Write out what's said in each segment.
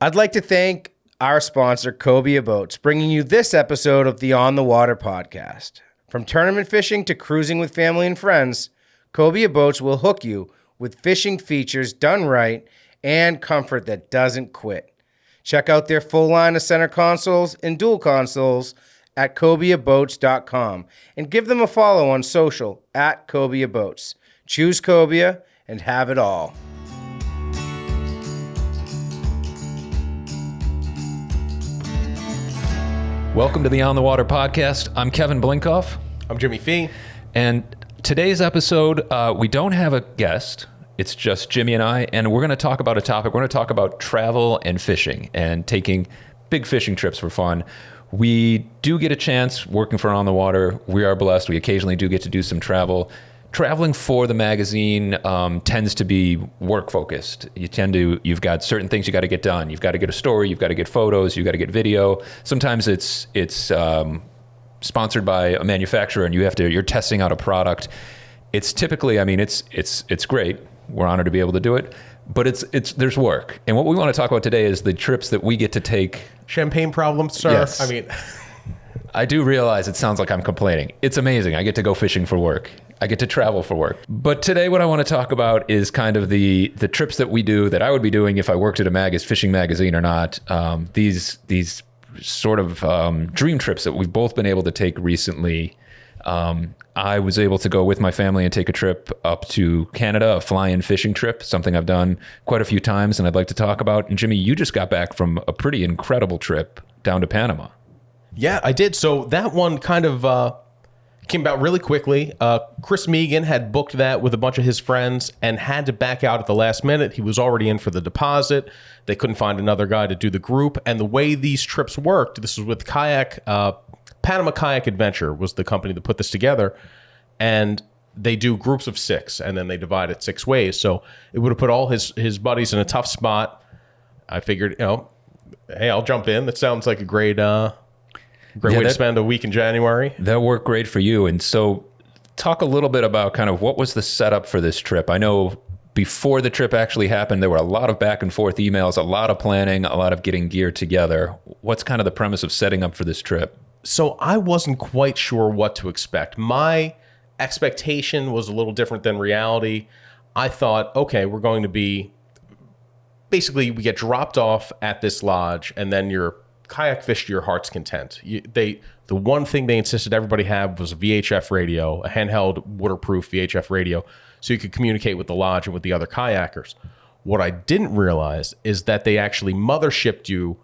I'd like to thank our sponsor, Cobia Boats, bringing you this episode of the On the Water podcast. From tournament fishing to cruising with family and friends, Cobia Boats will hook you with fishing features done right and comfort that doesn't quit. Check out their full line of center consoles and dual consoles at cobiaboats.com and give them a follow on social at Cobia Boats. Choose Cobia and have it all. Welcome to the On the Water podcast. I'm Kevin Blinkoff. I'm Jimmy Fee. And today's episode, we don't have a guest. It's just Jimmy and I, and we're going to talk about a topic. We're going to talk about travel and fishing and taking big fishing trips for fun. We do get a chance working for On the Water. We are blessed. We occasionally do get to do some travel. Traveling for the magazine tends to be work focused. You've got certain things you got to get done. You've got to get a story. You've got to get photos. You've got to get video. Sometimes it's sponsored by a manufacturer, and you're testing out a product. It's typically, it's great. We're honored to be able to do it, but there's work. And what we want to talk about today is the trips that we get to take. Champagne problems, sir. Yes. I do realize it sounds like I'm complaining. It's amazing. I get to go fishing for work. I get to travel for work. But today what I want to talk about is kind of the trips that we do that I would be doing if I worked at a fishing magazine or not. These sort of dream trips that we've both been able to take recently. I was able to go with my family and take a trip up to Canada, a fly-in fishing trip, something I've done quite a few times and I'd like to talk about. And Jimmy, you just got back from a pretty incredible trip down to Panama. Yeah, I did. So that one kind of came about really quickly. Chris Megan had booked that with a bunch of his friends and had to back out at the last minute. He was already in for the deposit. They couldn't find another guy to do the group. And the way these trips worked, this was with Kayak, Panama Kayak Adventure was the company that put this together. And they do groups of 6, and then they divide it 6 ways. So it would have put all his buddies in a tough spot. I figured, hey, I'll jump in. That sounds like a great way to spend a week in January. That worked great for you. And so talk a little bit about kind of what was the setup for this trip. I know before the trip actually happened, there were a lot of back and forth emails, a lot of planning, a lot of getting gear together. What's kind of the premise of setting up for this trip? So I wasn't quite sure what to expect. My expectation was a little different than reality. I thought, okay, we're going to be, basically we get dropped off at this lodge and then you're kayak fish to your heart's content. The one thing they insisted everybody have was a VHF radio, a handheld waterproof VHF radio, so you could communicate with the lodge and with the other kayakers. What I didn't realize is that they actually mothershipped you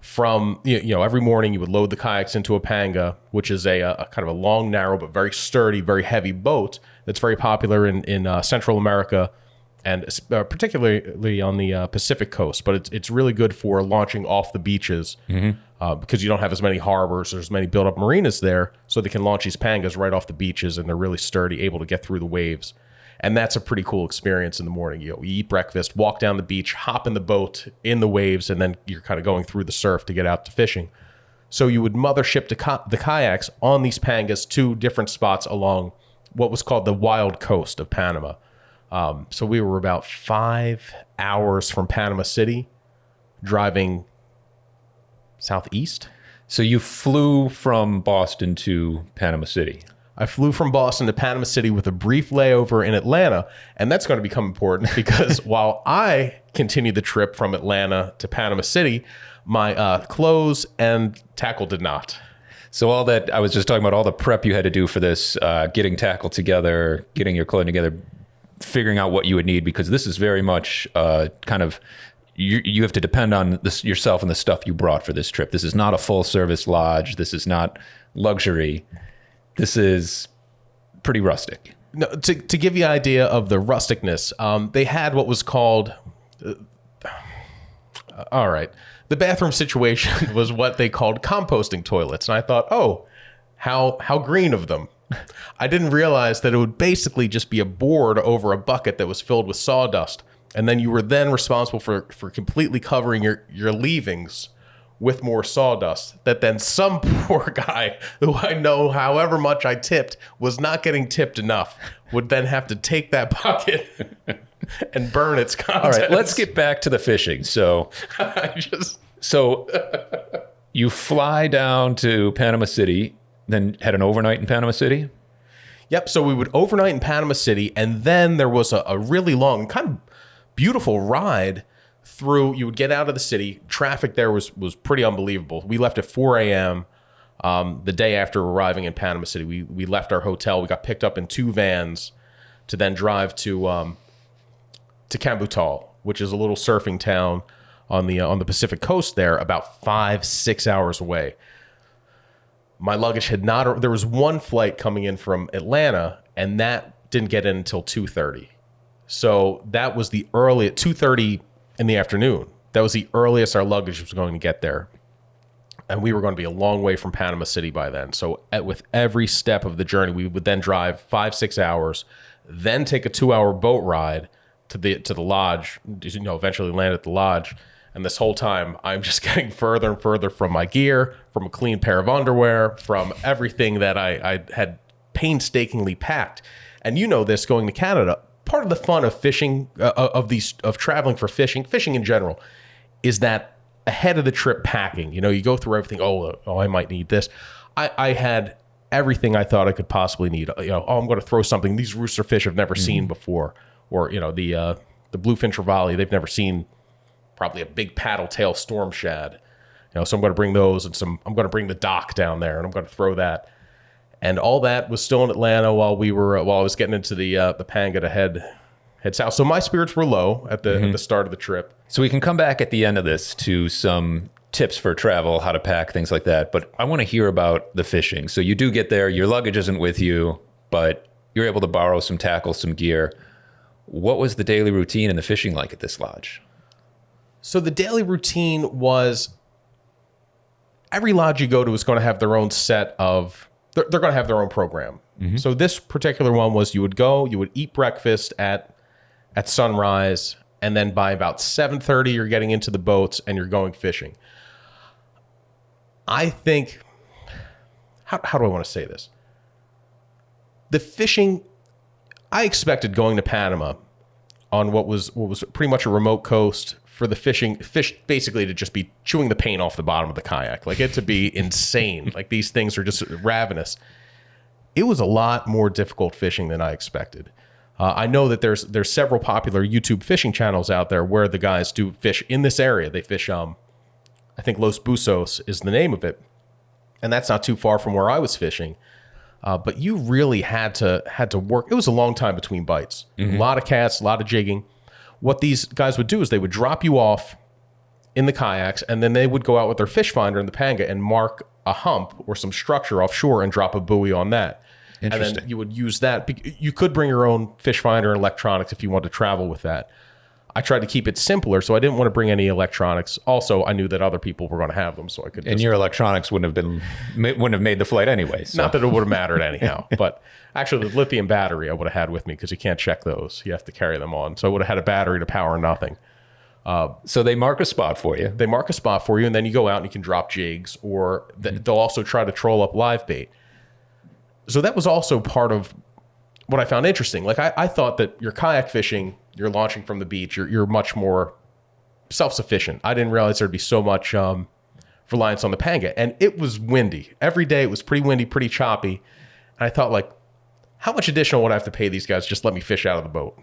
from, every morning you would load the kayaks into a panga, which is a kind of a long, narrow, but very sturdy, very heavy boat that's very popular in Central America and particularly on the Pacific coast. But it's really good for launching off the beaches because you don't have as many harbors or as many built-up marinas there, so they can launch these pangas right off the beaches, and they're really sturdy, able to get through the waves. And that's a pretty cool experience in the morning. You eat breakfast, walk down the beach, hop in the boat in the waves, and then you're kind of going through the surf to get out to fishing. So you would mothership the kayaks on these pangas to different spots along what was called the wild coast of Panama. So we were about 5 hours from Panama City, driving southeast. So you flew from Boston to Panama City. I flew from Boston to Panama City with a brief layover in Atlanta, and that's going to become important because while I continued the trip from Atlanta to Panama City, my clothes and tackle did not. So all that, I was just talking about all the prep you had to do for this, getting tackle together, getting your clothing together, figuring out what you would need, because this is very much kind of, you have to depend on this yourself and the stuff you brought for this trip. This is not a full service lodge. This is not luxury. This is pretty rustic. No, to give you an idea of the rusticness, they had what was called, all right, the bathroom situation was what they called composting toilets. And I thought, oh, how green of them. I didn't realize that it would basically just be a board over a bucket that was filled with sawdust. And then you were then responsible for completely covering your leavings with more sawdust, that then some poor guy who I know however much I tipped was not getting tipped enough would then have to take that bucket and burn its All contents. right, let's get back to the fishing. So, so you fly down to Panama City, then had an overnight in Panama City? Yep. So we would overnight in Panama City, and then there was a really long, kind of beautiful ride through. You would get out of the city. Traffic there was pretty unbelievable. We left at 4 a.m. The day after arriving in Panama City. We left our hotel. We got picked up in 2 vans to then drive to Cambutal, which is a little surfing town on the Pacific coast there, about 5-6 hours away. My luggage had not. There was one flight coming in from Atlanta, and that didn't get in until 2:30. So that was the early at 2:30 in the afternoon. That was the earliest our luggage was going to get there, and we were going to be a long way from Panama City by then. So with every step of the journey, we would then drive 5-6 hours, then take a 2-hour boat ride to the lodge. Eventually land at the lodge. And this whole time, I'm just getting further and further from my gear, from a clean pair of underwear, from everything that I had painstakingly packed. And you know this, going to Canada, part of the fun of fishing, of traveling for fishing in general, is that ahead of the trip packing. You go through everything. Oh, I might need this. I had everything I thought I could possibly need. I'm going to throw something these rooster fish have never seen before, or the bluefin trevally they've never seen. Probably a big paddle tail storm shad. So I'm going to bring those, and I'm going to bring the dock down there, and I'm going to throw that. And all that was still in Atlanta while I was getting into the Panga to head south. So my spirits were low at the start of the trip. So we can come back at the end of this to some tips for travel, how to pack, things like that. But I want to hear about the fishing. So you do get there, your luggage isn't with you, but you're able to borrow some tackle, some gear. What was the daily routine and the fishing like at this lodge? So the daily routine was every lodge you go to is going to have their own set of, they're going to have their own program. Mm-hmm. So this particular one was you would eat breakfast at sunrise, and then by about 7:30 you're getting into the boats and you're going fishing. I think, how do I want to say this? The fishing, I expected going to Panama on what was pretty much a remote coast, for the fish basically to just be chewing the paint off the bottom of the kayak, like it to be insane. Like these things are just ravenous. It was a lot more difficult fishing than I expected. I know that there's several popular YouTube fishing channels out there where the guys do fish in this area. They fish, I think Los Buzos is the name of it, and that's not too far from where I was fishing. But you really had to work. It was a long time between bites. Mm-hmm. A lot of casts, a lot of jigging. What these guys would do is they would drop you off in the kayaks, and then they would go out with their fish finder in the Panga and mark a hump or some structure offshore and drop a buoy on that. And then you would use that. You could bring your own fish finder and electronics if you wanted to travel with that. I tried to keep it simpler, so I didn't want to bring any electronics. Also, I knew that other people were going to have them, so I could. And your electronics wouldn't have made the flight anyway. So. Not that it would have mattered anyhow, but actually, the lithium battery I would have had with me, because you can't check those; you have to carry them on. So I would have had a battery to power nothing. So they mark a spot for you. They mark a spot for you, and then you go out and you can drop jigs, or they'll also try to troll up live bait. So that was also part of what I found interesting. Like I thought that your kayak fishing, you're launching from the beach, you're much more self-sufficient. I didn't realize there'd be so much reliance on the Panga. And it was windy. Every day it was pretty windy, pretty choppy. And I thought, like, how much additional would I have to pay these guys just let me fish out of the boat?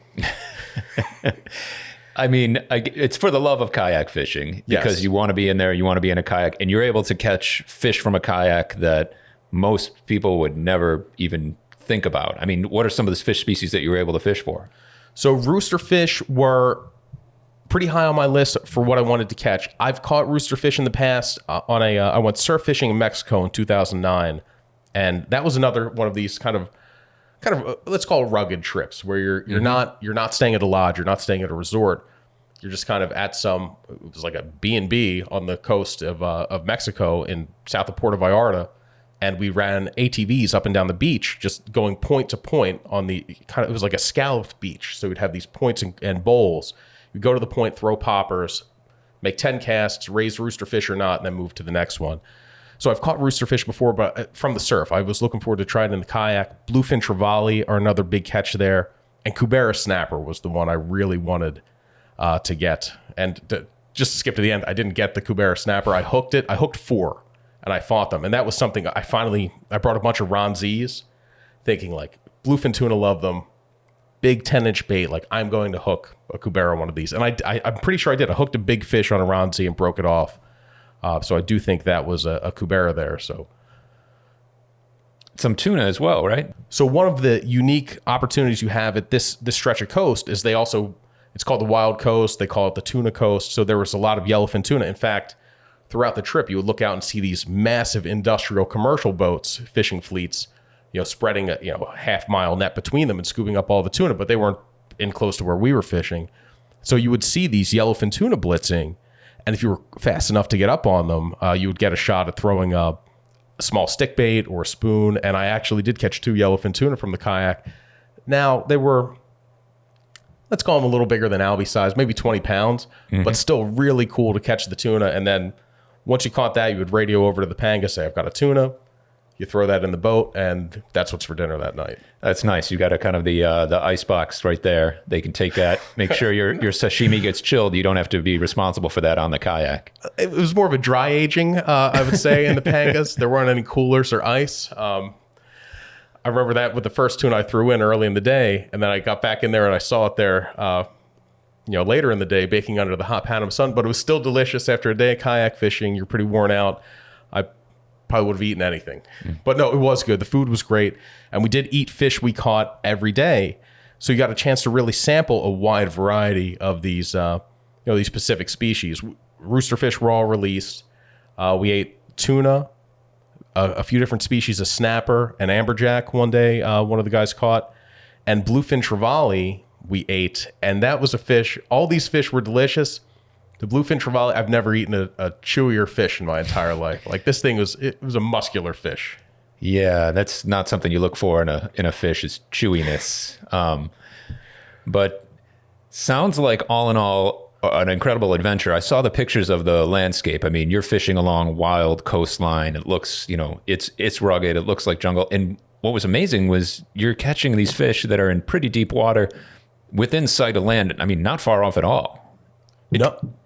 I mean, it's for the love of kayak fishing, because you want to be in there, you want to be in a kayak, and you're able to catch fish from a kayak that most people would never even think about. I mean, what are some of the fish species that you were able to fish for? So rooster fish were pretty high on my list for what I wanted to catch. I've caught rooster fish in the past. I went surf fishing in Mexico in 2009, and that was another one of these kind of let's call it rugged trips, where you're not staying at a lodge, you're not staying at a resort. You're just kind of at it was like a B&B on the coast of Mexico in south of Puerto Vallarta. And we ran ATVs up and down the beach, just going point to point on the it was like a scalloped beach. So we'd have these points and bowls. You'd go to the point, throw poppers, make 10 casts, raise rooster fish or not, and then move to the next one. So I've caught rooster fish before, but from the surf. I was looking forward to trying it in the kayak. Bluefin trevally are another big catch there. And Cubera snapper was the one I really wanted to get. And just to skip to the end, I didn't get the Cubera snapper. I hooked it. I hooked 4, and I fought them. And that was something I brought a bunch of Ron Z's, thinking like bluefin tuna love them. Big 10-inch bait. Like, I'm going to hook a Cubera one of these. And I'm pretty sure I did. I hooked a big fish on a Ron Z and broke it off. So I do think that was a Cubera there. So some tuna as well, right? So one of the unique opportunities you have at this stretch of coast is it's called the Wild Coast. They call it the Tuna Coast. So there was a lot of yellowfin tuna. In fact, throughout the trip, you would look out and see these massive industrial commercial boats, fishing fleets, spreading a half-mile net between them and scooping up all the tuna, but they weren't in close to where we were fishing. So you would see these yellowfin tuna blitzing, and if you were fast enough to get up on them, you would get a shot at throwing a small stick bait or a spoon, and I actually did catch 2 yellowfin tuna from the kayak. Now, they were, let's call them a little bigger than Albie size, maybe 20 pounds, but still really cool to catch the tuna. And then once you caught that, you would radio over to the Panga, say, I've got a tuna. You throw that in the boat, and that's what's for dinner that night. That's nice. You got a kind of the ice box right there. They can take that, make sure your sashimi gets chilled. You don't have to be responsible for that on the kayak. It was more of a dry aging, I would say, in the Pangas. There weren't any coolers or ice. I remember that with the first tuna I threw in early in the day, and then I got back in there and I saw it there, later in the day, baking under the hot Panama sun. But it was still delicious after a day of kayak fishing. You're pretty worn out. I probably would have eaten anything. But no, it was good. The food was great. And we did eat fish we caught every day. So you got a chance to really sample a wide variety of these, these Pacific species. Roosterfish were all released. We ate tuna, a few different species of snapper and amberjack one day, one of the guys caught. And bluefin trevally we ate. And that was a fish. All these fish were delicious. The bluefin trevally, I've never eaten a chewier fish in my entire life. Like, this thing was a muscular fish. Yeah, that's not something you look for in a fish, is chewiness. But sounds like all in all an incredible adventure. I saw the pictures of the landscape. I mean, you're fishing along wild coastline. It looks, it's rugged. It looks like jungle. And what was amazing was you're catching these fish that are in pretty deep water within sight of land. I mean, not far off at all.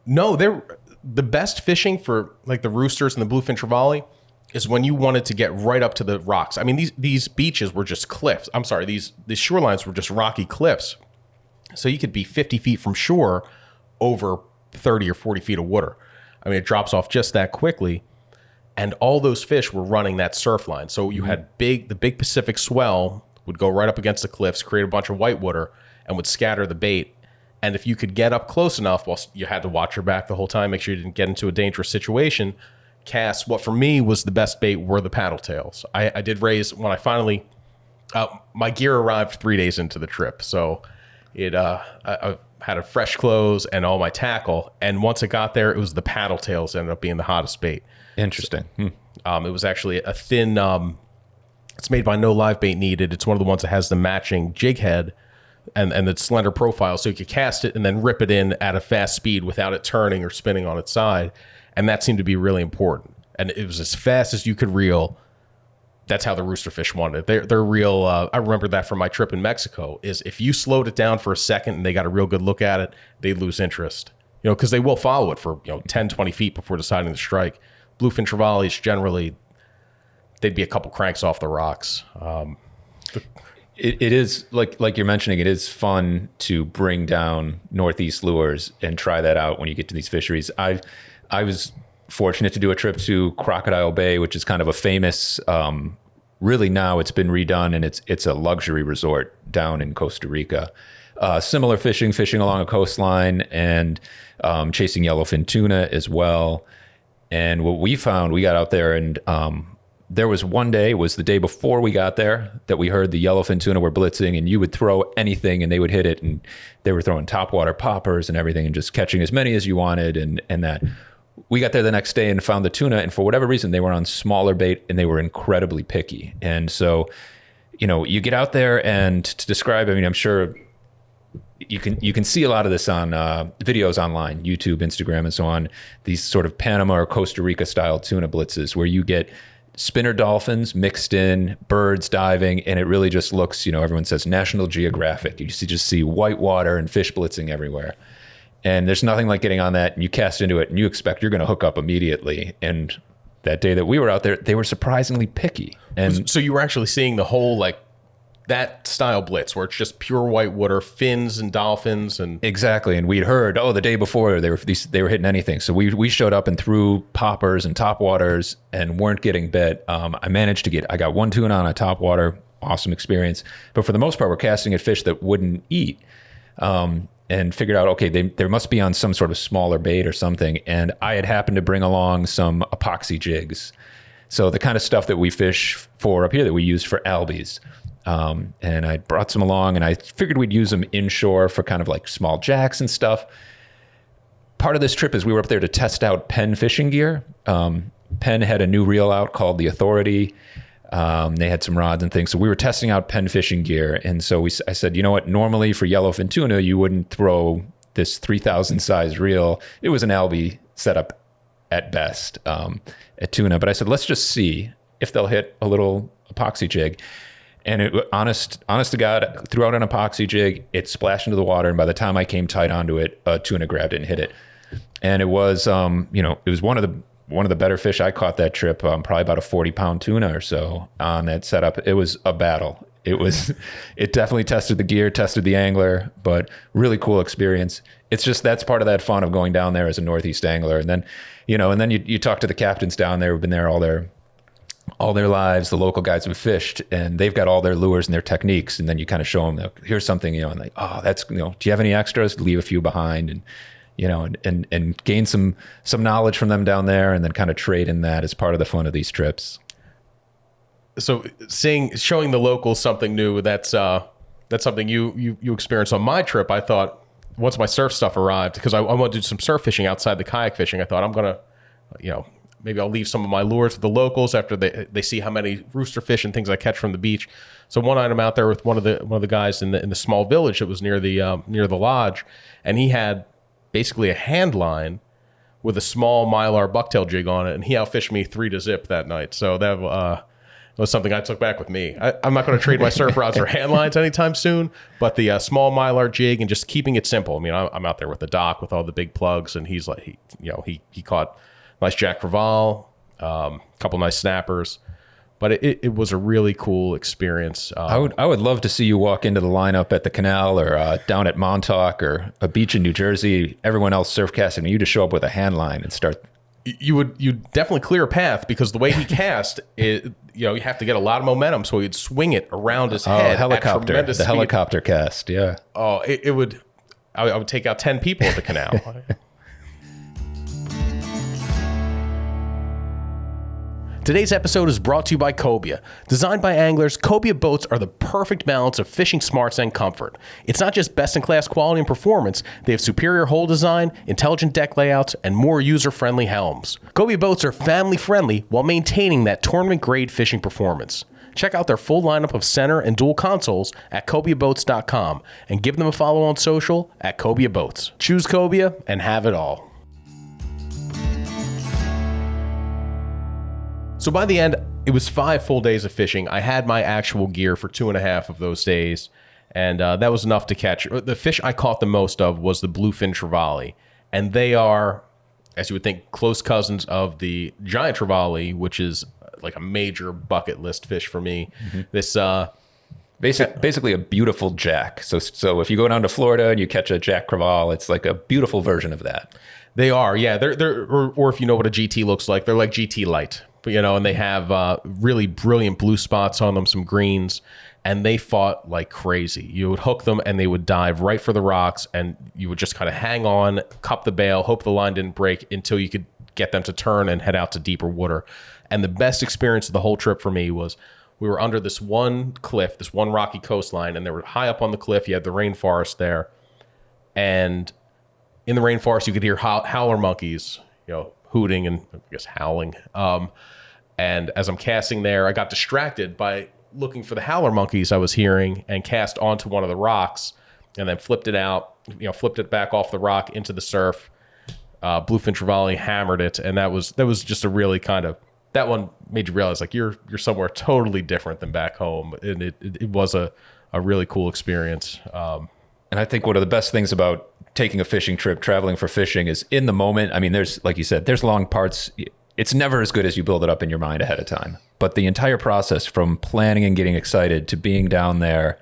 No, they're the best fishing for like the roosters and the bluefin trevally is when you wanted to get right up to the rocks. I mean, these beaches were just cliffs. I'm sorry, these shorelines were just rocky cliffs. So you could be 50 feet from shore over 30 or 40 feet of water. I mean, it drops off just that quickly. And all those fish were running that surf line. So you had the big Pacific swell would go right up against the cliffs, create a bunch of whitewater, and would scatter the bait. And if you could get up close enough, well, you had to watch your back the whole time, make sure you didn't get into a dangerous situation, cast what for me was the best bait were the paddle tails. I did raise, when I finally, my gear arrived 3 days into the trip. So I had a fresh clothes and all my tackle. And once it got there, it was the paddle tails ended up being the hottest bait. Interesting. It was actually a thin, it's made by No Live Bait Needed. It's one of the ones that has the matching jig head and the slender profile, so you could cast it and then rip it in at a fast speed without it turning or spinning on its side. And that seemed to be really important. And it was as fast as you could reel. That's how the roosterfish wanted it. They're real. I remember that from my trip in Mexico, is if you slowed it down for a second and they got a real good look at it, they'd lose interest. Because they will follow it for 10, 20 feet before deciding to strike. Bluefin trevallies, generally, they'd be a couple cranks off the rocks. It is, like you're mentioning, it is fun to bring down northeast lures and try that out when you get to these fisheries. I was fortunate to do a trip to Crocodile Bay, which is kind of a famous, really now it's been redone and it's a luxury resort down in Costa Rica. Similar fishing along a coastline and chasing yellowfin tuna as well. And what we found, we got out there and there was one day, it was the day before we got there, that we heard the yellowfin tuna were blitzing, and you would throw anything and they would hit it, and they were throwing topwater poppers and everything and just catching as many as you wanted. And that we got there the next day and found the tuna, and for whatever reason, they were on smaller bait and they were incredibly picky. And so, you get out there and to describe, I mean, I'm sure you can see a lot of this on videos online, YouTube, Instagram, and so on, these sort of Panama or Costa Rica style tuna blitzes where you get spinner dolphins mixed in, birds diving, and it really just looks, everyone says National Geographic. You just see white water and fish blitzing everywhere. And there's nothing like getting on that, and you cast into it, and you expect you're going to hook up immediately. And that day that we were out there, they were surprisingly picky. And so you were actually seeing the whole, like, that style blitz where it's just pure white water, fins and dolphins, and exactly. And we'd heard, the day before they were hitting anything. So we showed up and threw poppers and topwaters and weren't getting bit. I got one tuna on a topwater, awesome experience. But for the most part, we're casting at fish that wouldn't eat. And figured out, okay, there must be on some sort of smaller bait or something. And I had happened to bring along some epoxy jigs. So the kind of stuff that we fish for up here that we use for albies. And I brought some along, and I figured we'd use them inshore for kind of like small jacks and stuff. Part of this trip is we were up there to test out Penn fishing gear. Penn had a new reel out called the Authority. They had some rods and things. So we were testing out Penn fishing gear. And so I said, you know what, normally for yellowfin tuna, you wouldn't throw this 3,000 size reel. It was an albie setup at best at tuna. But I said, let's just see if they'll hit a little epoxy jig. And honest to God, threw out an epoxy jig, it splashed into the water. And by the time I came tight onto it, a tuna grabbed it and hit it. And it was, it was one of the better fish I caught that trip, probably about a 40-pound tuna or so on that setup. It was a battle. It definitely tested the gear, tested the angler, but really cool experience. It's just, that's part of that fun of going down there as a Northeast angler. And then, you talk to the captains down there who've been there all their lives, the local guys who've fished, and they've got all their lures and their techniques. And then you kind of show them, like, here's something, and like, that's, do you have any extras? Leave a few behind, and and gain some knowledge from them down there, and then kind of trade in that as part of the fun of these trips. So showing the locals something new, that's something you experienced on my trip. I thought once my surf stuff arrived, because I wanted to do some surf fishing outside the kayak fishing, I thought I'm going to, maybe I'll leave some of my lures with the locals after they see how many rooster fish and things I catch from the beach. So one night I'm out there with one of the guys in the small village that was near the lodge, and he had basically a hand line with a small mylar bucktail jig on it, and he outfished me 3 to zip that night. So that was something I took back with me. I'm not going to trade my surf rods for hand lines anytime soon, but the small mylar jig and just keeping it simple. I mean, I'm out there with the dock with all the big plugs, and he's like, he caught nice Jack Crevalle, a couple nice snappers, but it was a really cool experience. I would love to see you walk into the lineup at the canal or down at Montauk or a beach in New Jersey, everyone else surf casting, and you just show up with a hand line and start. You definitely clear a path, because the way he cast it, you have to get a lot of momentum, so he'd swing it around his head. Helicopter, the helicopter cast, yeah. Oh, I would take out 10 people at the canal. Today's episode is brought to you by Cobia. Designed by anglers, Cobia boats are the perfect balance of fishing smarts and comfort. It's not just best-in-class quality and performance. They have superior hull design, intelligent deck layouts, and more user-friendly helms. Cobia boats are family-friendly while maintaining that tournament-grade fishing performance. Check out their full lineup of center and dual consoles at CobiaBoats.com and give them a follow on social at Cobia Boats. Choose Cobia and have it all. So by the end, it was 5 full days of fishing. I had my actual gear for 2.5 of those days, and that was enough to catch. The fish I caught the most of was the bluefin trevally, and they are, as you would think, close cousins of the giant trevally, which is like a major bucket list fish for me. Mm-hmm. This basically a beautiful jack. So if you go down to Florida and you catch a Jack Crevalle, it's like a beautiful version of that. They are, yeah. Or if you know what a GT looks like, they're like GT light. And they have really brilliant blue spots on them, some greens, and they fought like crazy. You would hook them and they would dive right for the rocks, and you would just kind of hang on, cup the bail, hope the line didn't break until you could get them to turn and head out to deeper water. And the best experience of the whole trip for me was we were under this one cliff, this one rocky coastline, and they were high up on the cliff. You had the rainforest there, and in the rainforest you could hear howler monkeys, hooting and I guess howling. And as I'm casting there, I got distracted by looking for the howler monkeys I was hearing and cast onto one of the rocks and then flipped it out, flipped it back off the rock into the surf. Bluefin trevally hammered it. And that was just a really that that one made you realize like you're somewhere totally different than back home, and it was a really cool experience. And I think one of the best things about taking a fishing trip, traveling for fishing, is in the moment. I mean, there's, like you said, there's long parts. It's never as good as you build it up in your mind ahead of time. But the entire process from planning and getting excited to being down there,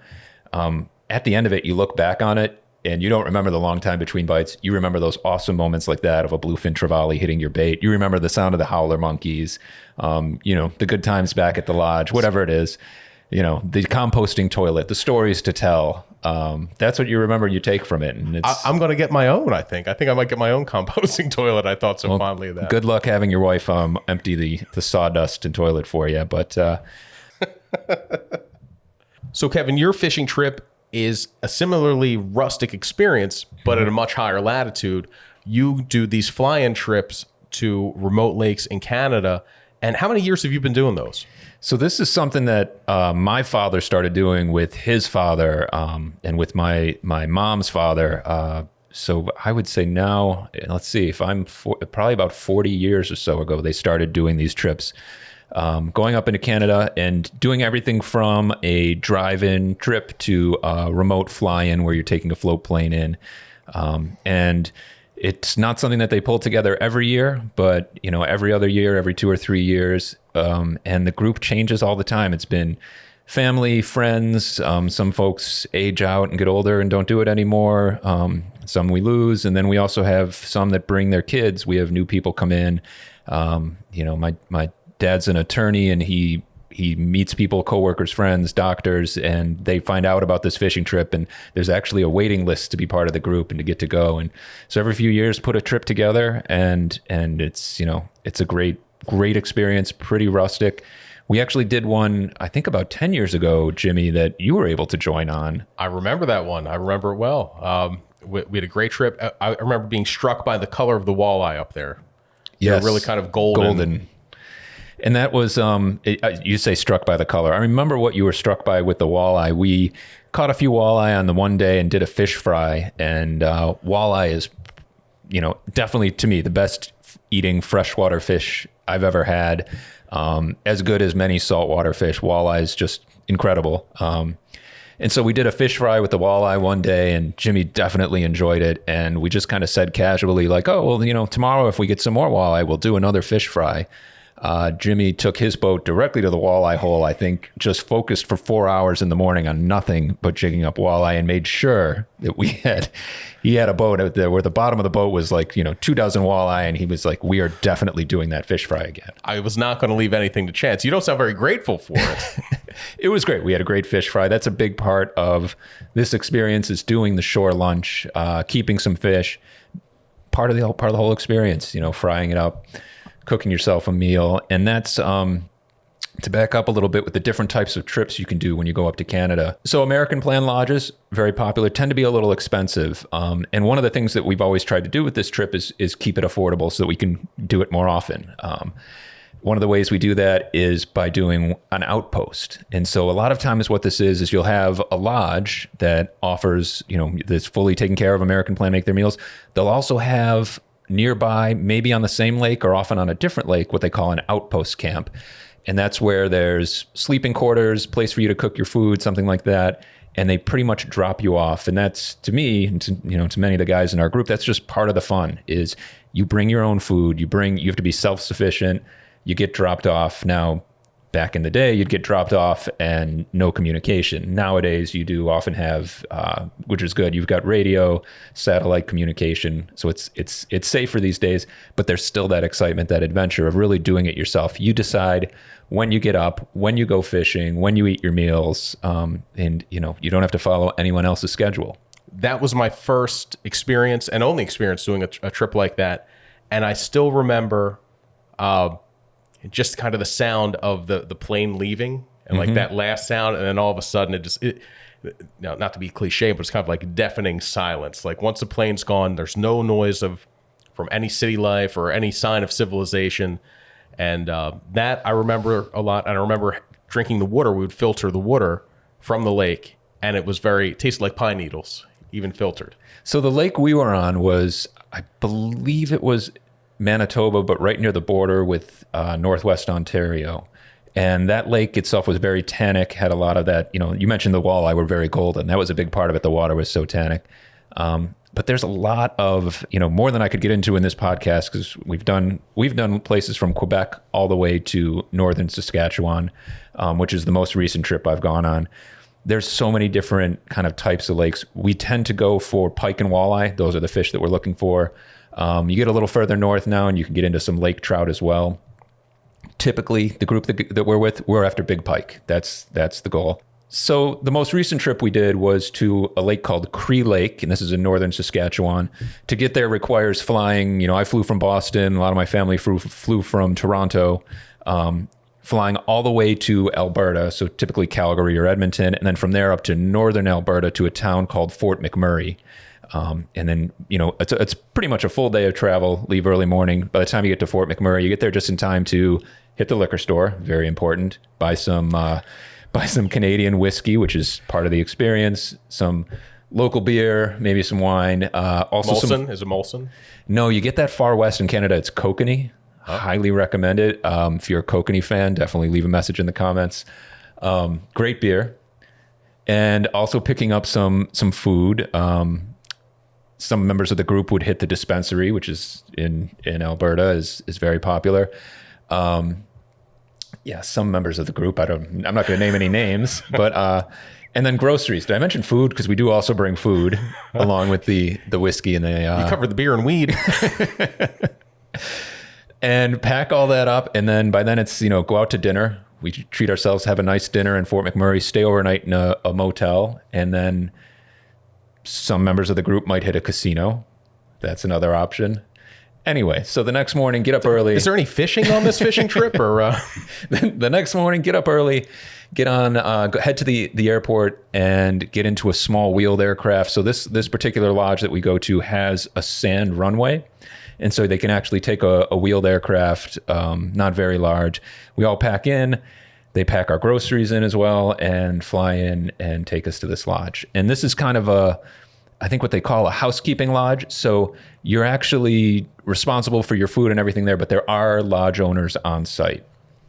at the end of it, you look back on it and you don't remember the long time between bites. You remember those awesome moments like that of a bluefin trevally hitting your bait. You remember the sound of the howler monkeys, the good times back at the lodge, whatever it is, the composting toilet, the stories to tell. That's what you remember, you take from it. And I'm going to get my own, I think. I think I might get my own composting toilet. I thought so fondly of that. Good luck having your wife empty the sawdust and toilet for you. But So, Kevin, your fishing trip is a similarly rustic experience, but at a much higher latitude. You do these fly-in trips to remote lakes in Canada. And how many years have you been doing those? So this is something that my father started doing with his father and with my mom's father. So I would say now, let's see, if probably about 40 years or so ago, they started doing these trips, going up into Canada and doing everything from a drive-in trip to a remote fly-in where you're taking a float plane in. And it's not something that they pull together every year, but every other year, every 2 or 3 years. And the group changes all the time. It's been family, friends. Some folks age out and get older and don't do it anymore. Some we lose. And then we also have some that bring their kids. We have new people come in. My dad's an attorney, and he meets people, coworkers, friends, doctors, and they find out about this fishing trip. And there's actually a waiting list to be part of the group and to get to go. And so every few years, put a trip together, and it's it's a great experience, pretty rustic. We actually did one, I think about 10 years ago, Jimmy, that you were able to join on. I remember that one. I remember it well. We had a great trip. I remember being struck by the color of the walleye up there. Yes. They're really kind of golden. And that was, you say struck by the color. I remember what you were struck by with the walleye. We caught a few walleye on the one day and did a fish fry. And walleye is, definitely to me, the best eating freshwater fish I've ever had. As good as many saltwater fish. Walleye is just incredible. And so we did a fish fry with the walleye one day, and Jimmy definitely enjoyed it. And we just kind of said casually, like, oh, well, tomorrow if we get some more walleye, we'll do another fish fry. Jimmy took his boat directly to the walleye hole, I think, just focused for 4 hours in the morning on nothing but jigging up walleye, and made sure that he had a boat out there where the bottom of the boat was like, 24 walleye. And he was like, we are definitely doing that fish fry again. I was not going to leave anything to chance. You don't sound very grateful for it. It was great. We had a great fish fry. That's a big part of this experience, is doing the shore lunch, keeping some fish, part of the whole experience, frying it up, cooking yourself a meal. And that's to back up a little bit with the different types of trips you can do when you go up to Canada. So American plan lodges, very popular, tend to be a little expensive. And one of the things that we've always tried to do with this trip is keep it affordable so that we can do it more often. One of the ways we do that is by doing an outpost. And so a lot of times what this is you'll have a lodge that offers, that's fully taken care of, American plan, make their meals. They'll also have nearby, maybe on the same lake or often on a different lake, what they call an outpost camp. And that's where there's sleeping quarters, place for you to cook your food, something like that. And they pretty much drop you off. And that's, to me, and to many of the guys in our group, that's just part of the fun, is you bring your own food. You have to be self-sufficient. You get dropped off. Now, back in the day, you'd get dropped off and no communication. Nowadays, you do often have, which is good. You've got radio, satellite communication, so it's safer these days. But there's still that excitement, that adventure of really doing it yourself. You decide when you get up, when you go fishing, when you eat your meals, and you don't have to follow anyone else's schedule. That was my first experience and only experience doing a trip like that, and I still remember. Just kind of the sound of the plane leaving, and like that last sound, and then all of a sudden now, not to be cliche, but it's kind of like deafening silence. Like once the plane's gone, there's no noise from any city life or any sign of civilization. And that I remember a lot. And I remember drinking the water. We would filter the water from the lake, and it tasted like pine needles, even filtered. So the lake we were on was, I believe it was Manitoba, but right near the border with Northwest Ontario. And that lake itself was very tannic, had a lot of that, you mentioned the walleye were very golden. That was a big part of it. The water was so tannic. But there's a lot of, more than I could get into in this podcast, because we've done places from Quebec all the way to northern Saskatchewan, which is the most recent trip I've gone on. There's so many different kind of types of lakes. We tend to go for pike and walleye. Those are the fish that we're looking for. You get a little further north now and you can get into some lake trout as well. Typically, the group that we're with, we're after big pike. That's the goal. So the most recent trip we did was to a lake called Cree Lake, and this is in northern Saskatchewan. To get there requires flying. I flew from Boston. A lot of my family flew from Toronto, flying all the way to Alberta, so typically Calgary or Edmonton, and then from there up to northern Alberta to a town called Fort McMurray. And then, it's pretty much a full day of travel, leave early morning. By the time you get to Fort McMurray, you get there just in time to hit the liquor store, very important, buy some Canadian whiskey, which is part of the experience, some local beer, maybe some wine. Also Molson? Is it Molson? No, you get that far west in Canada, it's Kokanee. Highly recommend it. If you're a Kokanee fan, definitely leave a message in the comments. Great beer. And also picking up some food. Some members of the group would hit the dispensary, which is in Alberta, is very popular. Some members of the group, I'm not going to name any names, but and then groceries. Did I mention food? Because we do also bring food along with the whiskey and the. You covered the beer and weed. And pack all that up, and then by then it's go out to dinner. We treat ourselves, have a nice dinner in Fort McMurray, stay overnight in a motel, and then some members of the group might hit a casino. That's another option. Anyway, so the next morning, get up early. Is there any fishing on this fishing trip? Or the next morning, get up early, get on, head to the airport, and get into a small wheeled aircraft. So this particular lodge that we go to has a sand runway. And so they can actually take a wheeled aircraft, not very large. We all pack in. They pack our groceries in as well and fly in and take us to this lodge. And this is kind of I think what they call a housekeeping lodge. So you're actually responsible for your food and everything there, but there are lodge owners on site.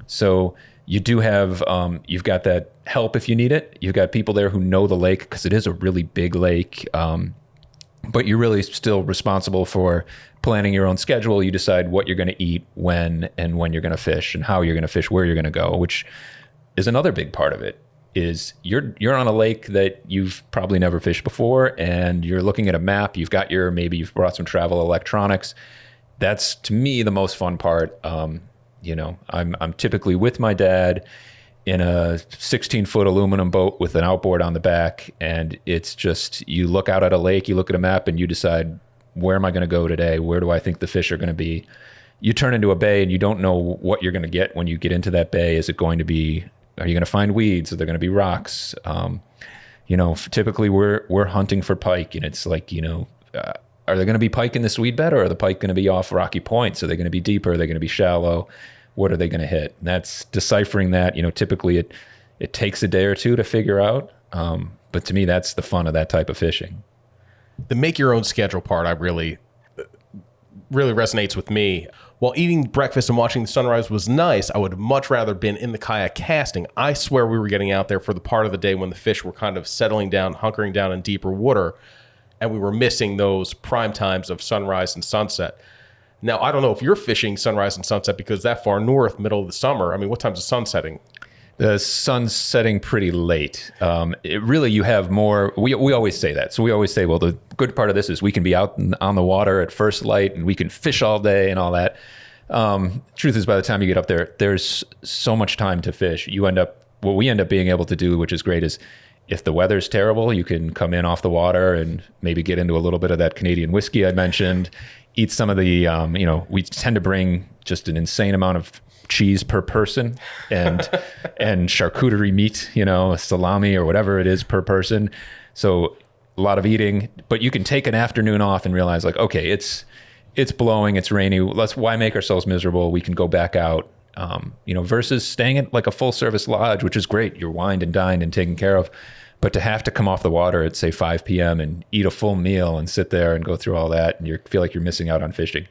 So you do have, you've got that help if you need it. You've got people there who know the lake because it is a really big lake. But you're really still responsible for planning your own schedule. You decide what you're going to eat, when you're going to fish, and how you're going to fish, where you're going to go, which is another big part of it. Is you're on a lake that you've probably never fished before, and you're looking at a map. Maybe you've brought some travel electronics. That's, to me, the most fun part. I'm typically with my dad in a 16-foot aluminum boat with an outboard on the back, and it's just, you look out at a lake, you look at a map, and you decide, where am I going to go today? Where do I think the fish are going to be? You turn into a bay, and you don't know what you're going to get when you get into that bay. Are you going to find weeds? Are there going to be rocks? Typically we're hunting for pike, and it's like, are there going to be pike in this weed bed, or are the pike going to be off rocky points? Are they going to be deeper? Are they going to be shallow? What are they going to hit? And that's deciphering that. Typically it takes a day or two to figure out. But to me, that's the fun of that type of fishing. The make your own schedule part, I really resonates with me. While eating breakfast and watching the sunrise was nice, I would have much rather been in the kayak casting. I swear we were getting out there for the part of the day when the fish were kind of settling down, hunkering down in deeper water, and we were missing those prime times of sunrise and sunset. Now, I don't know if you're fishing sunrise and sunset because that far north, middle of the summer, I mean, what time's the sun setting? The sun's setting pretty late. You have more, we always say that. So we always say, well, the good part of this is we can be out on the water at first light and we can fish all day and all that. Truth is, by the time you get up there, there's so much time to fish. What we end up being able to do, which is great, is if the weather's terrible, you can come in off the water and maybe get into a little bit of that Canadian whiskey I mentioned, eat some of the, we tend to bring just an insane amount of cheese per person and charcuterie meat, salami or whatever it is per person. So a lot of eating, but you can take an afternoon off and realize like, okay, it's blowing, it's rainy. Why make ourselves miserable? We can go back out, versus staying at like a full service lodge, which is great. You're wined and dined and taken care of, but to have to come off the water at say 5 p.m. and eat a full meal and sit there and go through all that, and you feel like you're missing out on fishing.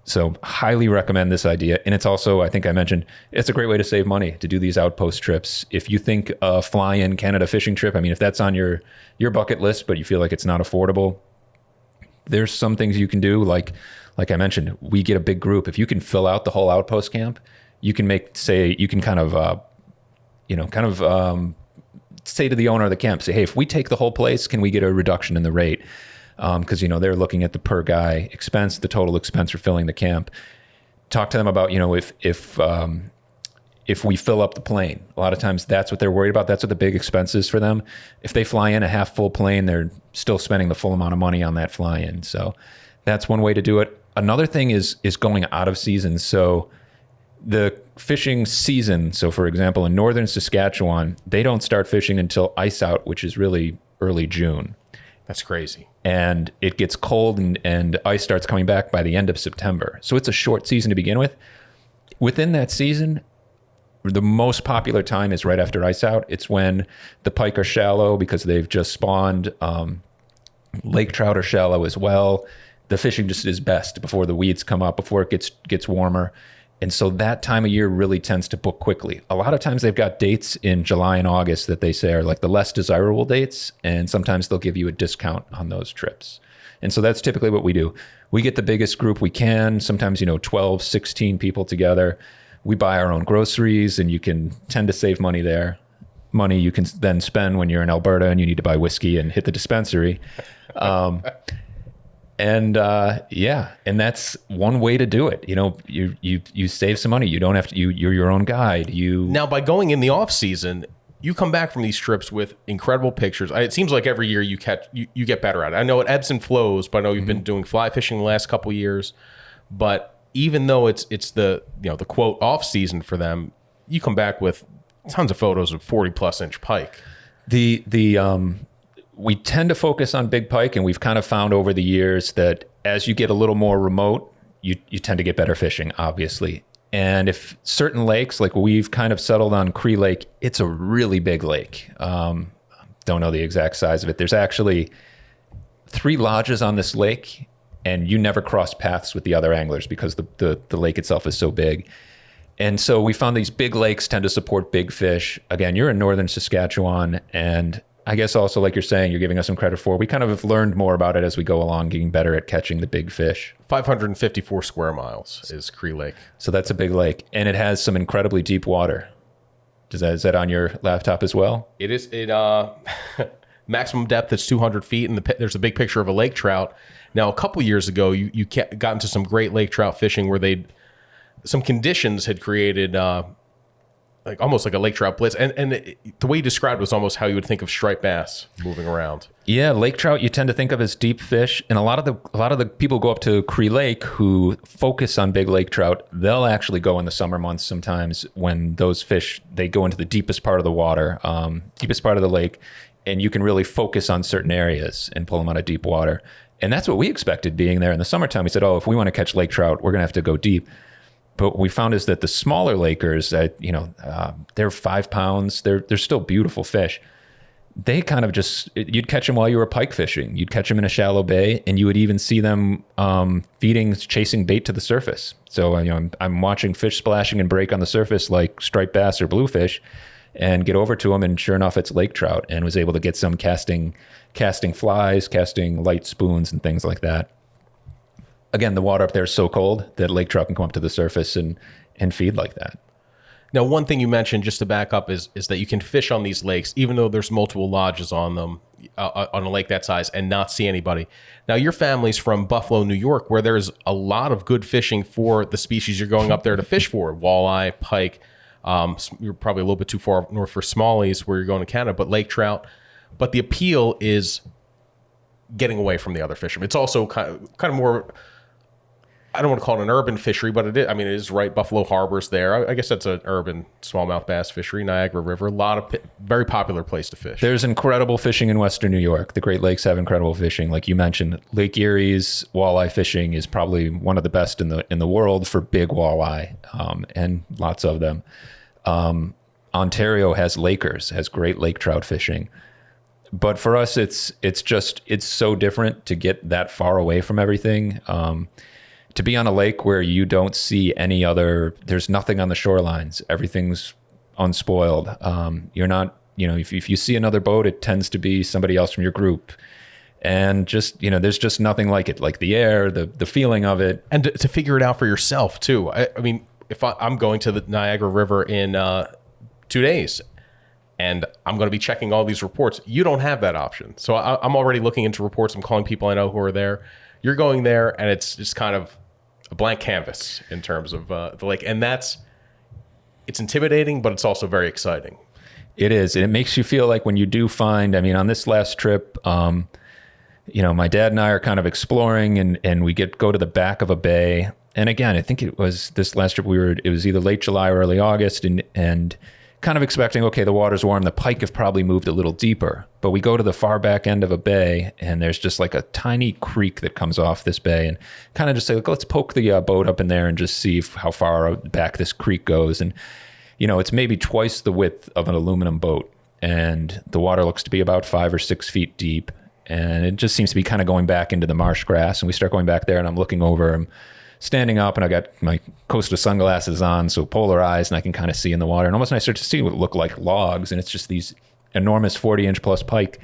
So highly recommend this idea. And it's also, I think I mentioned, it's a great way to save money to do these outpost trips. If you think a fly-in Canada fishing trip, I mean, if that's on your bucket list, but you feel like it's not affordable, there's some things you can do. Like I mentioned, we get a big group. If you can fill out the whole outpost camp, you can say to the owner of the camp, say, hey, if we take the whole place, can we get a reduction in the rate? Because they're looking at the per guy expense, the total expense for filling the camp. Talk to them about if we fill up the plane. A lot of times that's what they're worried about. That's what the big expense is for them. If they fly in a half full plane, they're still spending the full amount of money on that fly in. So that's one way to do it. Another thing is going out of season. So the fishing season, so for example, in northern Saskatchewan, they don't start fishing until ice out, which is really early June. That's crazy. And it gets cold and ice starts coming back by the end of September. So it's a short season to begin with. Within that season, the most popular time is right after ice out. It's when the pike are shallow because they've just spawned. Lake trout are shallow as well. The fishing just is best before the weeds come up, before it gets warmer. And so that time of year really tends to book quickly. A lot of times they've got dates in July and August that they say are like the less desirable dates. And sometimes they'll give you a discount on those trips. And so that's typically what we do. We get the biggest group we can, sometimes, 12, 16 people together. We buy our own groceries, and you can tend to save money there. Money you can then spend when you're in Alberta and you need to buy whiskey and hit the dispensary. And that's one way to do it. You save some money. You don't have to. You're your own guide. Now, by going in the off season, you come back from these trips with incredible pictures. It seems like every year you get better at it. I know it ebbs and flows, but I know you've been doing fly fishing the last couple of years. But even though it's the the quote off season for them, you come back with tons of photos of 40+ inch pike. We tend to focus on big pike, and we've kind of found over the years that as you get a little more remote, you tend to get better fishing, obviously. And if certain lakes, like we've kind of settled on Cree Lake, it's a really big lake. Don't know the exact size of it. There's actually 3 lodges on this lake, and you never cross paths with the other anglers because the lake itself is so big. And so we found these big lakes tend to support big fish. Again, you're in northern Saskatchewan, and I guess also, like you're saying, you're giving us some credit for, we kind of have learned more about it as we go along, getting better at catching the big fish. 554 square miles is Cree Lake. So that's a big lake, and it has some incredibly deep water. Is that on your laptop as well? It is. Maximum depth is 200 feet, and there's a big picture of a lake trout. Now, a couple years ago, you got into some great lake trout fishing where some conditions had created almost like a lake trout blitz, and the way you described was almost how you would think of striped bass moving around. Yeah, lake trout you tend to think of as deep fish, and a lot of the people go up to Cree Lake who focus on big lake trout. They'll actually go in the summer months sometimes when those fish, they go into the deepest part of the water, deepest part of the lake, and you can really focus on certain areas and pull them out of deep water. And that's what we expected being there in the summertime. We said, if we want to catch lake trout, we're going to have to go deep. But what we found is that the smaller lakers, they're 5 pounds. They're still beautiful fish. They kind of you'd catch them while you were pike fishing. You'd catch them in a shallow bay, and you would even see them chasing bait to the surface. So I'm watching fish splashing and break on the surface like striped bass or bluefish, and get over to them, and sure enough, it's lake trout, and was able to get some casting flies, casting light spoons, and things like that. Again, the water up there is so cold that lake trout can come up to the surface and feed like that. Now, one thing you mentioned, just to back up, is that you can fish on these lakes, even though there's multiple lodges on them, on a lake that size, and not see anybody. Now, your family's from Buffalo, New York, where there's a lot of good fishing for the species you're going up there to fish for. Walleye, pike. You're probably a little bit too far north for smallies where you're going to Canada, but lake trout. But the appeal is getting away from the other fishermen. It's also kind of more, I don't want to call it an urban fishery, but it is. I mean, it is right. Buffalo Harbor's there. I guess that's an urban smallmouth bass fishery. Niagara River, a lot of very popular place to fish. There's incredible fishing in Western New York. The Great Lakes have incredible fishing, like you mentioned. Lake Erie's walleye fishing is probably one of the best in the world for big walleye, and lots of them. Ontario has great lake trout fishing. But for us, it's so different to get that far away from everything. to be on a lake where you don't see any other, there's nothing on the shorelines. Everything's unspoiled. You're not, if you see another boat, it tends to be somebody else from your group. And just, there's just nothing like it, like the air, the feeling of it. And to figure it out for yourself too. I mean, if I'm going to the Niagara River in 2 days and I'm going to be checking all these reports, you don't have that option. So I'm already looking into reports. I'm calling people I know who are there. You're going there and it's just kind of a blank canvas in terms of the lake. And it's intimidating, but it's also very exciting. It is. And it makes you feel like when you do find, on this last trip, my dad and I are kind of exploring and we go to the back of a bay. And again, I think it was this last trip it was either late July or early August and kind of expecting, okay, the water's warm. The Pike have probably moved a little deeper, but we go to the far back end of a bay and there's just like a tiny creek that comes off this bay and kind of just say, let's poke the boat up in there and just see how far back this creek goes. And, it's maybe twice the width of an aluminum boat and the water looks to be about 5 or 6 feet deep. And it just seems to be kind of going back into the marsh grass. And we start going back there and I'm looking over, I'm standing up and I got my Costa sunglasses on, so polarized, and I can kind of see in the water. And almost I start to see what look like logs. And it's just these enormous 40-inch plus pike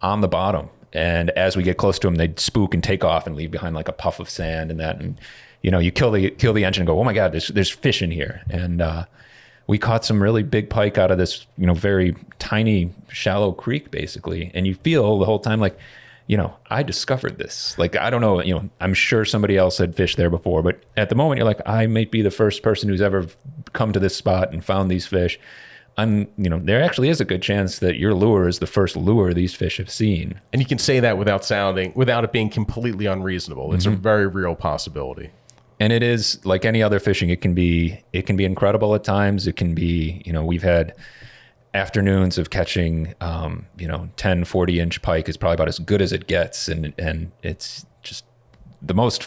on the bottom. And as we get close to them, they'd spook and take off and leave behind like a puff of sand and that. And, you kill the engine and go, oh my God, there's fish in here. And we caught some really big pike out of this, very tiny, shallow creek, basically. And you feel the whole time like, I discovered this. Like, I don't know, I'm sure somebody else had fished there before, but at the moment you're like, I might be the first person who's ever come to this spot and found these fish. There actually is a good chance that your lure is the first lure these fish have seen. And you can say that without it being completely unreasonable. It's a very real possibility. And it is like any other fishing. It can be incredible at times. It can be, we've had afternoons of catching, 10, 40-inch pike is probably about as good as it gets. And it's just the most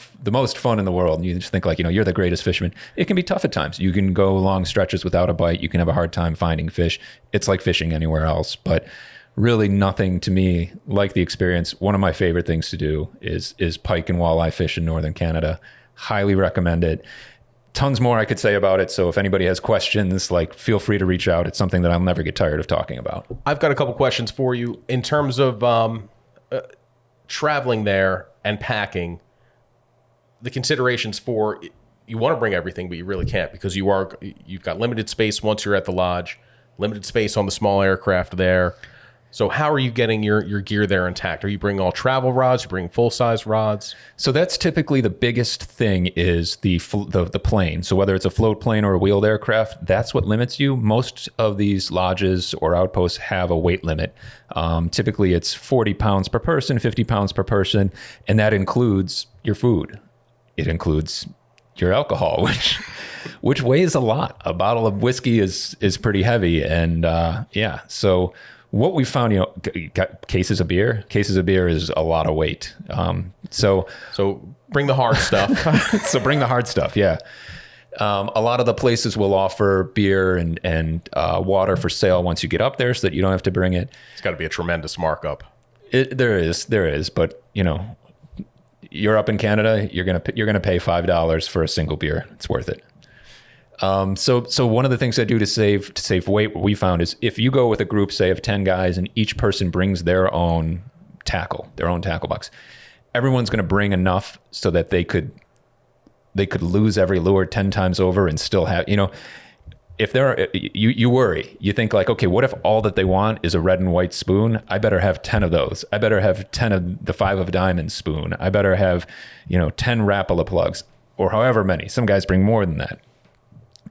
fun in the world. And you just think like, you're the greatest fisherman. It can be tough at times. You can go long stretches without a bite. You can have a hard time finding fish. It's like fishing anywhere else, but really nothing to me like the experience. One of my favorite things to do is pike and walleye fish in Northern Canada. Highly recommend it. Tons more I could say about it. So if anybody has questions, feel free to reach out. It's something that I'll never get tired of talking about. I've got a couple questions for you in terms of traveling there and packing. The considerations for, you want to bring everything, but you really can't because you've got limited space once you're at the lodge, limited space on the small aircraft there. So how are you getting your gear there intact? Are you bringing all travel rods? You bring full-size rods? So that's typically the biggest thing is the plane. So whether it's a float plane or a wheeled aircraft, that's what limits you. Most of these lodges or outposts have a weight limit. Typically it's 40 pounds per person, 50 pounds per person, and that includes your food. It includes your alcohol, which weighs a lot. A bottle of whiskey is pretty heavy, and so what we found, cases of beer is a lot of weight. So bring the hard stuff. So bring the hard stuff. Yeah. A lot of the places will offer beer and water for sale once you get up there so that you don't have to bring it. It's got to be a tremendous markup. There is, but you're up in Canada, you're going to pay $5 for a single beer. It's worth it. So one of the things I do to save weight, what we found is if you go with a group, say of 10 guys, and each person brings their own tackle box, everyone's going to bring enough so that they could lose every lure 10 times over and still have, if you worry, you think like, okay, what if all that they want is a red and white spoon? I better have 10 of those. I better have 10 of the 5 of diamond spoon. I better have, 10 Rapala plugs or however many. Some guys bring more than that.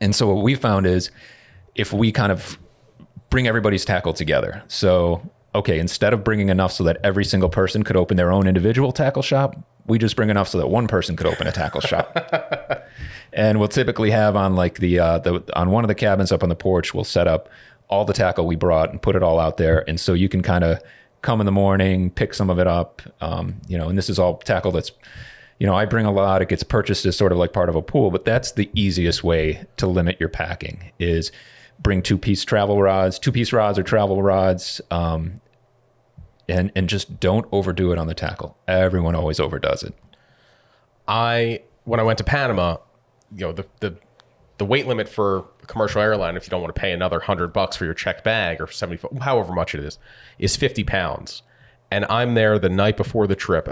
And so what we found is if we kind of bring everybody's tackle together. So, okay, instead of bringing enough so that every single person could open their own individual tackle shop, we just bring enough so that one person could open a tackle shop. And we'll typically have on on one of the cabins up on the porch, we'll set up all the tackle we brought and put it all out there. And so you can kind of come in the morning, pick some of it up, and this is all tackle that's, I bring a lot. It gets purchased as sort of like part of a pool, but that's the easiest way to limit your packing is bring two-piece rods or travel rods, and just don't overdo it on the tackle. Everyone always overdoes it. when I went to Panama, the weight limit for a commercial airline, if you don't want to pay another $100 for your checked bag or 70, however much it is 50 pounds. And I'm there the night before the trip.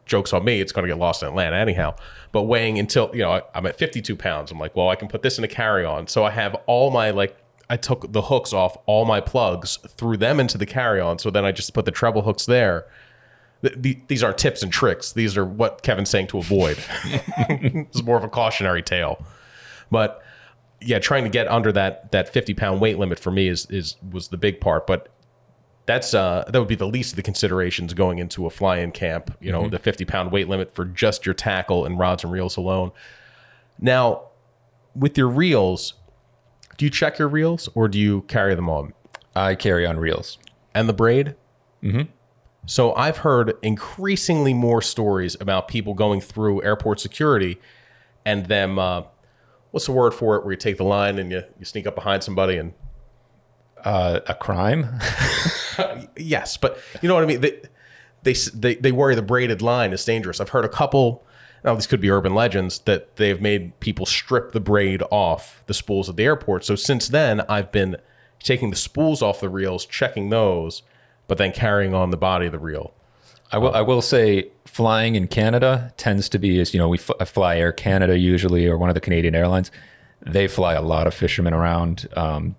Joke's on me. It's going to get lost in Atlanta anyhow. But weighing until, I'm at 52 pounds. I'm like, well, I can put this in a carry-on. So I have all my, I took the hooks off all my plugs, threw them into the carry-on. So then I just put the treble hooks there. These aren't tips and tricks. These are what Kevin's saying to avoid. It's more of a cautionary tale. But yeah, trying to get under that 50-pound weight limit for me was the big part. But that would be the least of the considerations going into a fly-in camp. The 50-pound weight limit for just your tackle and rods and reels alone. Now, with your reels, do you check your reels or do you carry them on? I carry on reels. And the braid? Mm-hmm. So I've heard increasingly more stories about people going through airport security and them, what's the word for it, where you take the line and you sneak up behind somebody and... a crime? Yes, but you know what I mean? They worry the braided line is dangerous. I've heard a couple, now these could be urban legends, that they've made people strip the braid off the spools at the airport. So since then, I've been taking the spools off the reels, checking those, but then carrying on the body of the reel. I will say flying in Canada tends to be, I fly Air Canada usually, or one of the Canadian airlines. They fly a lot of fishermen around.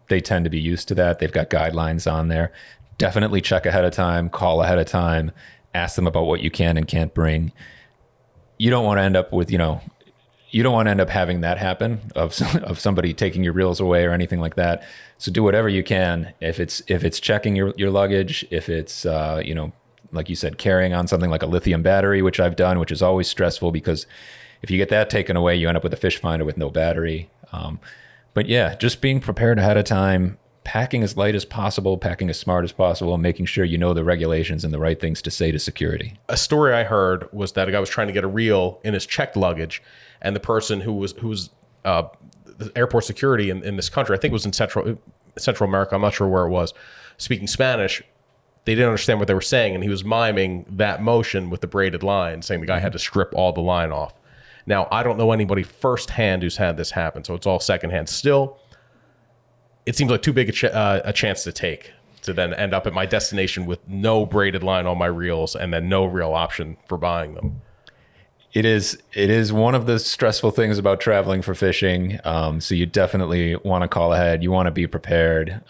They tend to be used to that. They've got guidelines on there. Definitely check ahead of time, call ahead of time, ask them about what you can and can't bring. You don't want to end up with, you don't want to end up having that happen of somebody taking your reels away or anything like that. So do whatever you can. If it's checking your luggage, if it's, like you said, carrying on something like a lithium battery, which I've done, which is always stressful because if you get that taken away, you end up with a fish finder with no battery. But yeah, just being prepared ahead of time, packing as light as possible, packing as smart as possible, and making sure you know the regulations and the right things to say to security. A story I heard was that a guy was trying to get a reel in his checked luggage, and the person who was the airport security in this country, I think it was in Central America, I'm not sure where it was, speaking Spanish, they didn't understand what they were saying, and he was miming that motion with the braided line, saying the guy had to strip all the line off. Now, I don't know anybody firsthand who's had this happen, so it's all secondhand. Still, it seems like too big a chance to take to then end up at my destination with no braided line on my reels and then no real option for buying them. It is one of the stressful things about traveling for fishing. So you definitely want to call ahead. You want to be prepared.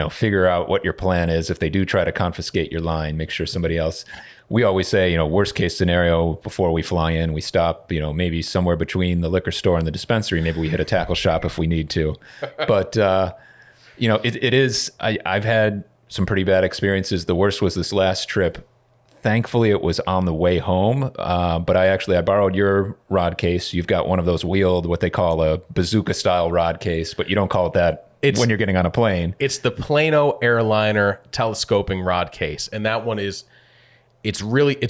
Figure out what your plan is. If they do try to confiscate your line, make sure somebody else. We always say, worst case scenario, before we fly in, we stop, maybe somewhere between the liquor store and the dispensary. Maybe we hit a tackle shop if we need to. But, it is, I've had some pretty bad experiences. The worst was this last trip. Thankfully, it was on the way home. But I borrowed your rod case. You've got one of those wheeled, what they call a bazooka style rod case, but you don't call it that when you're getting on a plane. It's the Plano Airliner telescoping rod case. And that one is... It's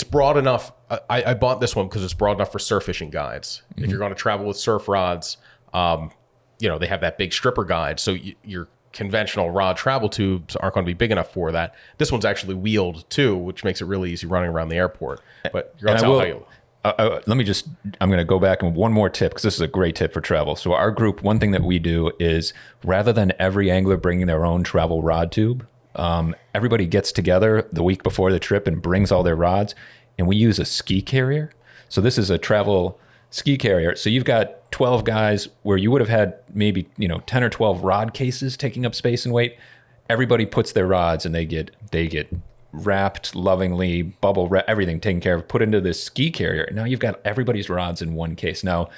broad enough. I bought this one because it's broad enough for surf fishing guides. Mm-hmm. If you're going to travel with surf rods, they have that big stripper guide. So your conventional rod travel tubes aren't going to be big enough for that. This one's actually wheeled too, which makes it really easy running around the airport. But you're going to tell how you... I'm going to go back and one more tip, because this is a great tip for travel. So our group, one thing that we do is rather than every angler bringing their own travel rod tube, everybody gets together the week before the trip and brings all their rods, and we use a ski carrier. So this is a travel ski carrier. So you've got 12 guys where you would have had maybe 10 or 12 rod cases taking up space and weight. Everybody puts their rods and they get wrapped lovingly, bubble wrap, everything taken care of, put into this ski carrier. Now you've got everybody's rods in one case. Now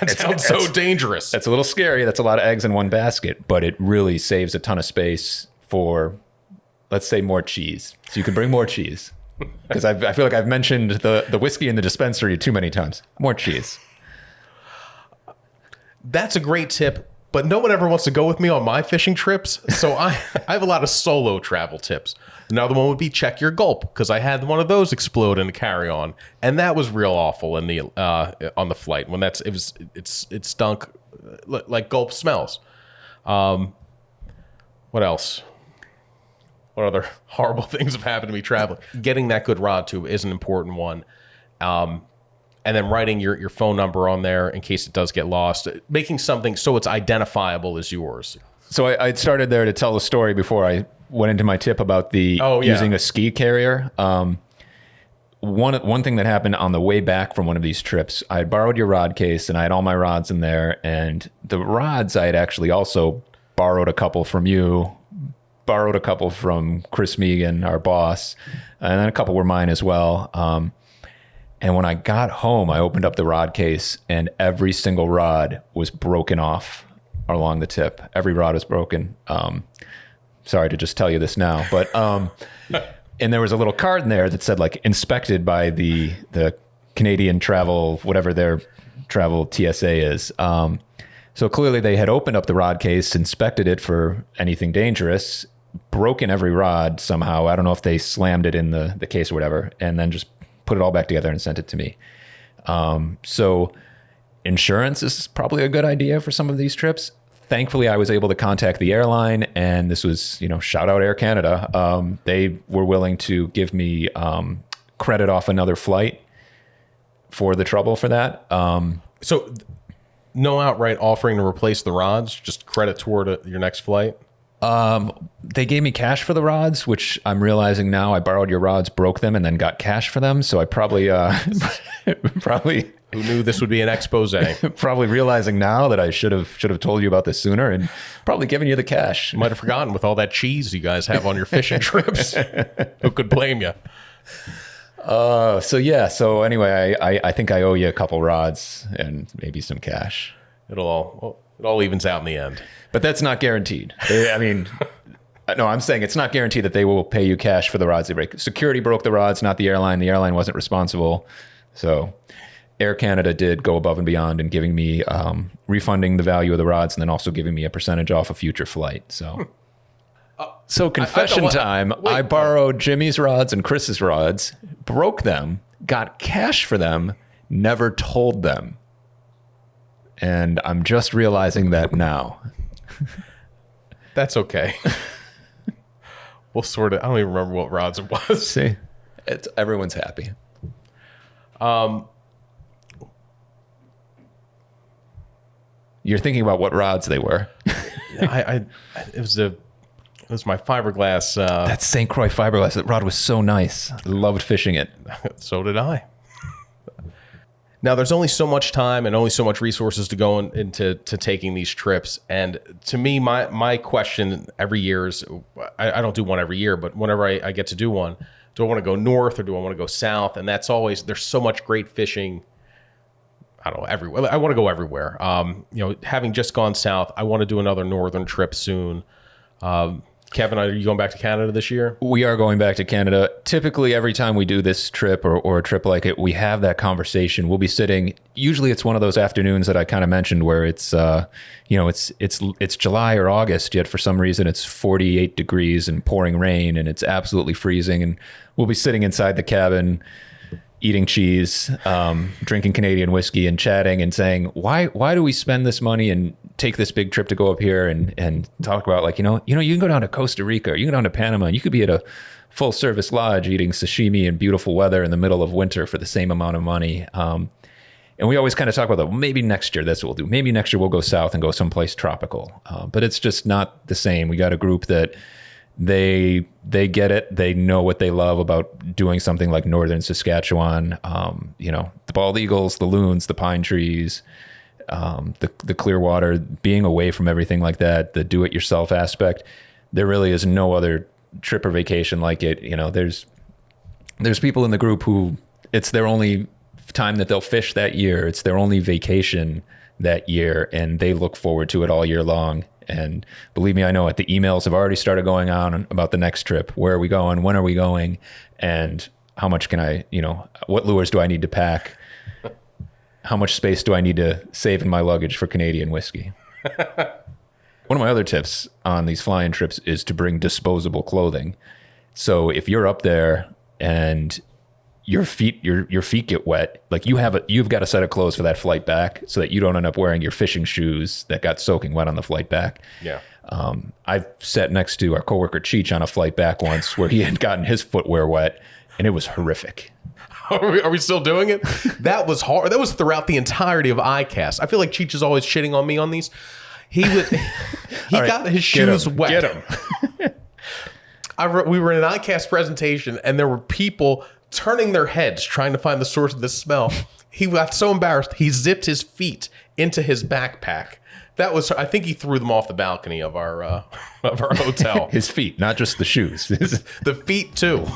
that sounds so dangerous. That's a little scary. That's a lot of eggs in one basket, but it really saves a ton of space for, let's say, more cheese. So you can bring more cheese. Because I feel like I've mentioned the whiskey in the dispensary too many times. More cheese. That's a great tip, but no one ever wants to go with me on my fishing trips. So I have a lot of solo travel tips. Another one would be check your gulp, because I had one of those explode in a carry-on, and that was real awful in the on the flight when it stunk like gulp smells. What else? What other horrible things have happened to me traveling? Getting that good rod tube is an important one. and then writing your phone number on there in case it does get lost, making something so it's identifiable as yours. So I started there to tell the story before I went into my tip about the using a ski carrier. One thing that happened on the way back from one of these trips, I had borrowed your rod case and I had all my rods in there, and the rods I had actually also borrowed a couple from you, borrowed a couple from Chris Megan, our boss, and then a couple were mine as well. And when I got home, I opened up the rod case and every single rod was broken off along the tip. Every rod was broken. Sorry to just tell you this now, but and there was a little card in there that said like inspected by the Canadian travel, whatever their travel TSA is. So clearly they had opened up the rod case, inspected it for anything dangerous, broken every rod somehow. I don't know if they slammed it in the case or whatever, and then just put it all back together and sent it to me. So insurance is probably a good idea for some of these trips. Thankfully, I was able to contact the airline, and this was, shout out Air Canada. They were willing to give me credit off another flight for the trouble for that. So no outright offering to replace the rods, just credit toward your next flight? They gave me cash for the rods, which I'm realizing now I borrowed your rods, broke them, and then got cash for them. So I probably, Who knew this would be an expose? Probably realizing now that I should have told you about this sooner and probably given you the cash. Might have forgotten with all that cheese you guys have on your fishing trips. Who could blame you? So anyway, I think I owe you a couple rods and maybe some cash. It all evens out in the end. But that's not guaranteed. No, I'm saying it's not guaranteed that they will pay you cash for the rods they break. Security broke the rods, not the airline. The airline wasn't responsible. So Air Canada did go above and beyond in giving me, refunding the value of the rods and then also giving me a percentage off a future flight. So confession time, I borrowed Jimmy's rods and Chris's rods, broke them, got cash for them, never told them. And I'm just realizing that now. That's okay. We'll sort it. I don't even remember what rods it was. See, everyone's happy. You're thinking about what rods they were. It was my fiberglass. That St. Croix fiberglass. That rod was so nice. I loved fishing it. So did I. Now, there's only so much time and only so much resources to go into taking these trips. And to me, my question every year is, I don't do one every year, but whenever I get to do one, do I want to go north or do I want to go south? And that's always, there's so much great fishing. I don't know, everywhere. I want to go everywhere. Having just gone south, I want to do another northern trip soon. Kevin, are you going back to Canada this year? We are going back to Canada. Typically, every time we do this trip or a trip like it, we have that conversation. We'll be sitting. Usually, it's one of those afternoons that I kind of mentioned where it's, it's July or August, yet for some reason it's 48 degrees and pouring rain and it's absolutely freezing. And we'll be sitting inside the cabin, eating cheese, drinking Canadian whiskey, and chatting and saying, why do we spend this money and take this big trip to go up here and talk about, like, you can go down to Costa Rica, or you can go down to Panama, and you could be at a full service lodge eating sashimi in beautiful weather in the middle of winter for the same amount of money. And we always kind of talk about that. Well, maybe next year that's what we'll do. Maybe next year we'll go south and go someplace tropical. But it's just not the same. We got a group that they get it. They know what they love about doing something like northern Saskatchewan. The bald eagles, the loons, the pine trees, the clear water, being away from everything like that, the do-it-yourself aspect. There really is no other trip or vacation like it. There's people in the group who it's their only time that they'll fish that year. It's their only vacation that year, and they look forward to it all year long. And believe me, I know it. The emails have already started going on about the next trip. Where are we going? When are we going? And how much can I, what lures do I need to pack? How much space do I need to save in my luggage for Canadian whiskey? One of my other tips on these flying trips is to bring disposable clothing. So if you're up there and your feet get wet, like you've got a set of clothes for that flight back so that you don't end up wearing your fishing shoes that got soaking wet on the flight back. Yeah. I've sat next to our coworker Cheech on a flight back once where he had gotten his footwear wet and it was horrific. Are we still doing it? That was hard. That was throughout the entirety of iCast. I feel like Cheech is always shitting on me on these. He got his shoes wet. Get him. We were in an iCast presentation, and there were people turning their heads trying to find the source of the smell. He got so embarrassed, he zipped his feet into his backpack. That was, I think he threw them off the balcony of our hotel. His feet, not just the shoes. The feet too.